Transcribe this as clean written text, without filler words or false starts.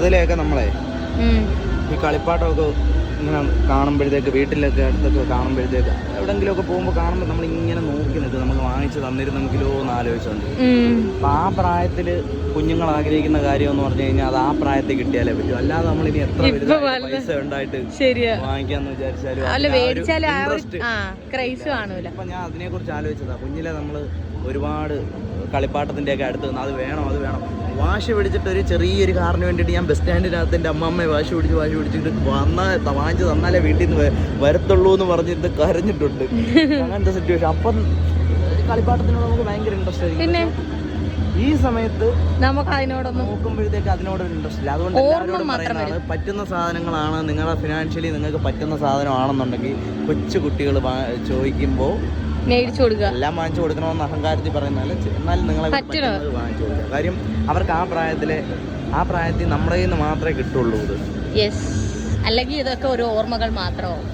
ചെറുതിലെയൊക്കെ നമ്മളെ ഈ കളിപ്പാട്ടമൊക്കെ ഇങ്ങനെ കാണുമ്പോഴത്തേക്ക് വീട്ടിലൊക്കെ അടുത്തൊക്കെ കാണുമ്പോഴത്തേക്ക് എവിടെയെങ്കിലുമൊക്കെ പോകുമ്പോൾ കാണുമ്പോൾ നമ്മൾ ഇങ്ങനെ നോക്കി നിൽക്കും നമുക്ക് വാങ്ങിച്ച് തന്നിരുന്നെങ്കിലോ എന്ന് ആലോചിച്ചുണ്ട്. അപ്പം ആ പ്രായത്തിൽ കുഞ്ഞുങ്ങൾ ആഗ്രഹിക്കുന്ന കാര്യം എന്ന് പറഞ്ഞു കഴിഞ്ഞാൽ അത് ആ പ്രായത്തിൽ കിട്ടിയാലേ പറ്റും. അല്ലാതെ നമ്മളിനി എത്ര പൈസ ഉണ്ടായിട്ട് വാങ്ങിക്കാന്ന് വിചാരിച്ചാലും ഇപ്പം ഞാൻ അതിനെക്കുറിച്ച് ആലോചിച്ചതാ. കുഞ്ഞിലെ നമ്മൾ ഒരുപാട് കളിപ്പാട്ടത്തിൻ്റെയൊക്കെ അടുത്ത് നിന്ന് അത് വേണം വാശി പിടിച്ചിട്ട് ഒരു ചെറിയൊരു കാറിന് വേണ്ടിയിട്ട് ഞാൻ ബസ് സ്റ്റാൻഡിനകത്ത് എൻ്റെ അമ്മമ്മയെ വാശി പിടിച്ചിട്ട് വാങ്ങിച്ച് തന്നാലേ വീട്ടിൽ നിന്ന് വരത്തുള്ളൂ എന്ന് പറഞ്ഞിട്ട് കരഞ്ഞിട്ടുണ്ട്. അങ്ങനത്തെ സിറ്റുവേഷൻ. അപ്പം കളിപ്പാട്ടത്തിനോട് നമുക്ക് ഭയങ്കര ഇൻട്രസ്റ്റ് ആയിരിക്കും. ഈ സമയത്ത് നമുക്ക് അതിനോടൊന്നും നോക്കുമ്പോഴത്തേക്ക് അതിനോടൊരു ഇൻട്രസ്റ്റ് ഇല്ല. അതുകൊണ്ട് എല്ലാവരോടും പറയുന്നതാണ്, പറ്റുന്ന സാധനങ്ങളാണ് നിങ്ങളുടെ ഫിനാൻഷ്യലി നിങ്ങൾക്ക് പറ്റുന്ന സാധനമാണെന്നുണ്ടെങ്കിൽ കൊച്ചു കുട്ടികൾ ചോദിക്കുമ്പോൾ മേടിച്ചു കൊടുക്കുക. എല്ലാം വാങ്ങിച്ചു കൊടുക്കണമെന്ന് അഹങ്കാരത്തിൽ പറയുന്നതല്ല, എന്നാലും നിങ്ങളെ പറ്റുന്നത് വാങ്ങിച്ചു കൊടുക്കുക. കാര്യം അവർക്ക് ആ പ്രായത്തിൽ നമ്മുടെ കയ്യിൽ നിന്ന് മാത്രമേ കിട്ടുള്ളൂ ഇത്. അല്ലെങ്കിൽ ഇതൊക്കെ ഒരു ഓർമ്മകൾ മാത്രമാവും.